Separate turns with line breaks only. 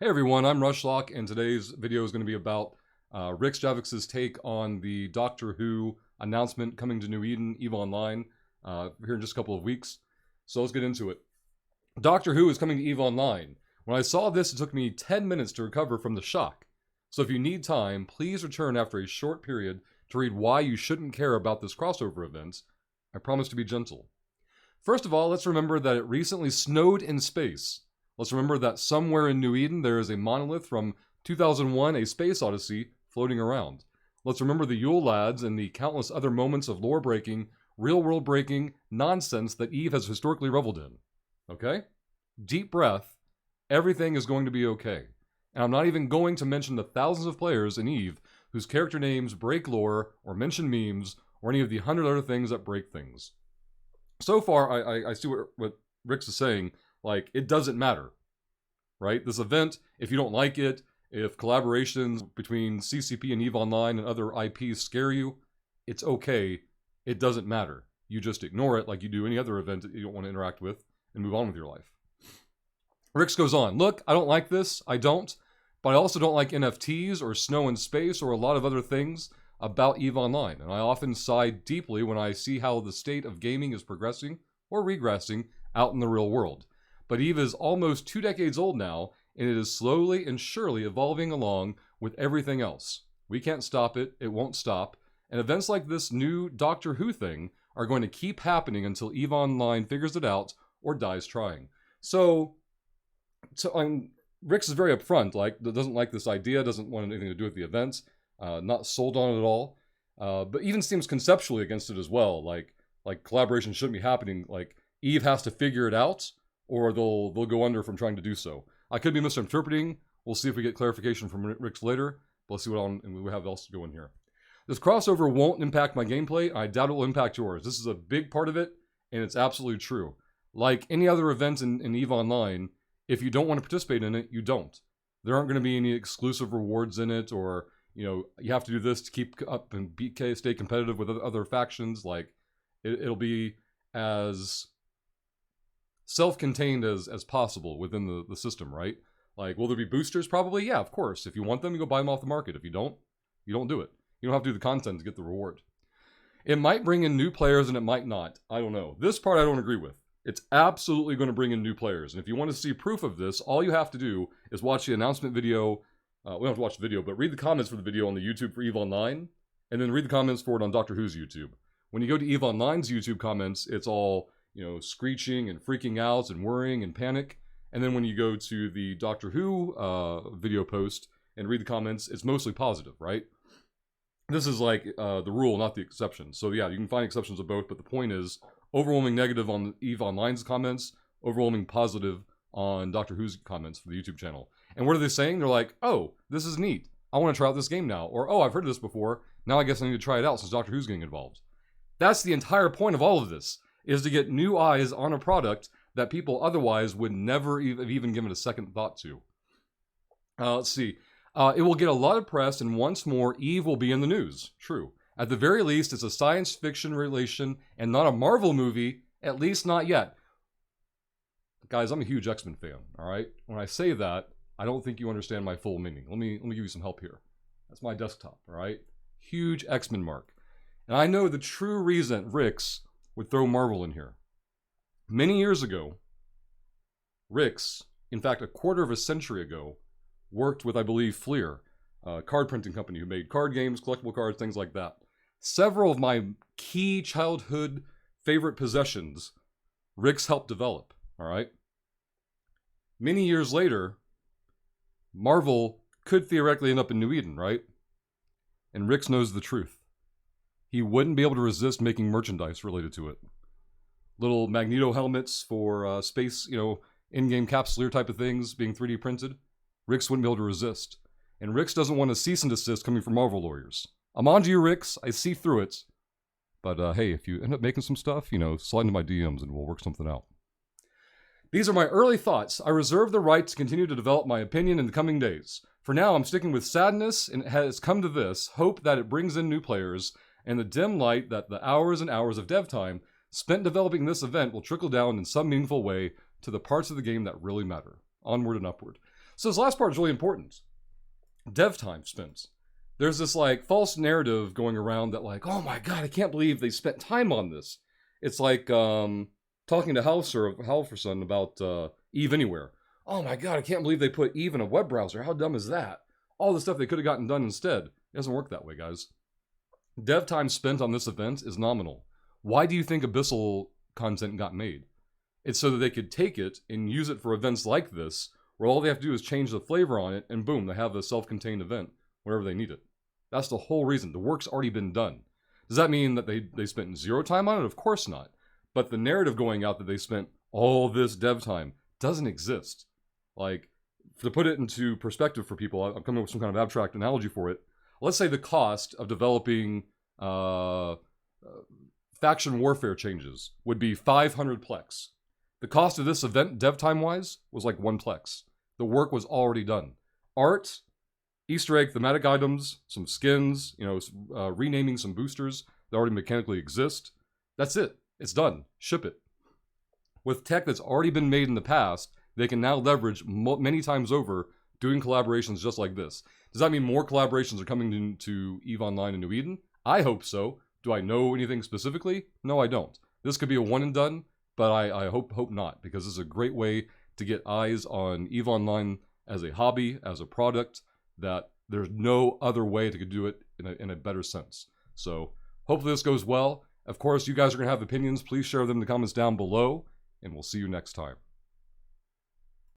Hey everyone, I'm Rushlock, and today's video is going to be about Rixx Javix's take on the Doctor Who announcement coming to New Eden, EVE Online, here in just a couple of weeks. So let's get into it. Doctor Who is coming to EVE Online. When I saw this, it took me 10 minutes to recover from the shock. So if you need time, please return after a short period to read why you shouldn't care about this crossover event. I promise to be gentle. First of all, let's remember that it recently snowed in space. Let's remember that somewhere in New Eden there is a monolith from 2001, A Space Odyssey, floating around. Let's remember the Yule Lads and the countless other moments of lore-breaking, real-world breaking nonsense that EVE has historically reveled in. Okay? Deep breath. Everything is going to be okay. And I'm not even going to mention the thousands of players in EVE whose character names break lore, or mention memes, or any of the 100 other things that break things. So far, I see what Rixx is saying. Like, it doesn't matter, right? This event, if you don't like it, if collaborations between CCP and EVE Online and other IPs scare you, it's okay. It doesn't matter. You just ignore it like you do any other event that you don't want to interact with and move on with your life. Rixx goes on, look, I don't like this. I don't. But I also don't like NFTs or snow in space or a lot of other things about EVE Online. And I often sigh deeply when I see how the state of gaming is progressing or regressing out in the real world. But EVE is almost 2 decades old now, and it is slowly and surely evolving along with everything else. We can't stop it, it won't stop, and events like this new Doctor Who thing are going to keep happening until EVE Online figures it out or dies trying. So Rixx is very upfront, like, doesn't like this idea, doesn't want anything to do with the events, not sold on it at all, but even seems conceptually against it as well, like collaboration shouldn't be happening, like, EVE has to figure it out, or they'll go under from trying to do so. I could be misinterpreting. We'll see if we get clarification from Rixx later. But let's see what we have else to go in here. This crossover won't impact my gameplay. I doubt it will impact yours. This is a big part of it, and it's absolutely true. Like any other event in EVE Online, if you don't want to participate in it, you don't. There aren't going to be any exclusive rewards in it, or you have to do this to keep up and stay competitive with other factions. Like it'll be as self-contained as possible within the system, right? Like, will there be boosters? Probably, yeah, of course. If you want them, you go buy them off the market. If you don't do it. You don't have to do the content to get the reward. It might bring in new players and it might not. I don't know. This part I don't agree with. It's absolutely going to bring in new players. And if you want to see proof of this, all you have to do is watch the announcement video. We don't have to watch the video, but read the comments for the video on the YouTube for EVE Online, and then read the comments for it on Doctor Who's YouTube. When you go to EVE Online's YouTube comments, it's all screeching and freaking out and worrying and panic. And then when you go to the Doctor Who video post and read the comments, it's mostly positive, right? This is like the rule, not the exception. So yeah, you can find exceptions of both, but the point is overwhelming negative on EVE Online's comments, overwhelming positive on Doctor Who's comments for the YouTube channel. And what are they saying? They're like, oh, this is neat. I want to try out this game now. Or, oh, I've heard of this before. Now I guess I need to try it out since Doctor Who's getting involved. That's the entire point of all of this, is to get new eyes on a product that people otherwise would never have even given a second thought to. Let's see. It will get a lot of press, and once more, EVE will be in the news. True. At the very least, it's a science fiction relation and not a Marvel movie, at least not yet. Guys, I'm a huge X-Men fan, all right? When I say that, I don't think you understand my full meaning. Let me give you some help here. That's my desktop, all right? Huge X-Men mark. And I know the true reason Rixx would throw Marvel in here. Many years ago, Rixx, in fact a quarter of a century ago, worked with, I believe, Fleer, a card printing company who made card games, collectible cards, things like that. Several of my key childhood favorite possessions, Rixx helped develop, all right? Many years later, Marvel could theoretically end up in New Eden, right? And Rixx knows the truth. He wouldn't be able to resist making merchandise related to it. Little Magneto helmets for space, in-game capsuleer type of things being 3D printed. Rixx wouldn't be able to resist. And Rixx doesn't want a cease and desist coming from Marvel lawyers. I'm on to you, Rixx. I see through it. But hey, if you end up making some stuff, slide into my DMs and we'll work something out. These are my early thoughts. I reserve the right to continue to develop my opinion in the coming days. For now, I'm sticking with sadness, and it has come to this, hope that it brings in new players, and the dim light that the hours and hours of dev time spent developing this event will trickle down in some meaningful way to the parts of the game that really matter. Onward and upward. So this last part is really important. Dev time spent. There's this like false narrative going around that like, oh my god, I can't believe they spent time on this. It's like talking to Halverson about Eve Anywhere. Oh my god, I can't believe they put Eve in a web browser. How dumb is that? All the stuff they could have gotten done instead. It doesn't work that way, guys. Dev time spent on this event is nominal. Why do you think Abyssal content got made? It's so that they could take it and use it for events like this, where all they have to do is change the flavor on it, and boom, they have a self-contained event whenever they need it. That's the whole reason. The work's already been done. Does that mean that they spent zero time on it? Of course not. But the narrative going out that they spent all this dev time doesn't exist. Like, to put it into perspective for people, I'm coming up with some kind of abstract analogy for it. Let's say the cost of developing faction warfare changes would be 500 plex. The cost of this event, dev time-wise, was like 1 plex. The work was already done. Art, Easter egg thematic items, some skins, renaming some boosters that already mechanically exist. That's it. It's done. Ship it. With tech that's already been made in the past, they can now leverage many times over doing collaborations just like this. Does that mean more collaborations are coming to EVE Online and New Eden? I hope so. Do I know anything specifically? No, I don't. This could be a one and done, but I hope not, because this is a great way to get eyes on EVE Online as a hobby, as a product, that there's no other way to do it in a better sense. So hopefully this goes well. Of course, you guys are going to have opinions. Please share them in the comments down below, and we'll see you next time.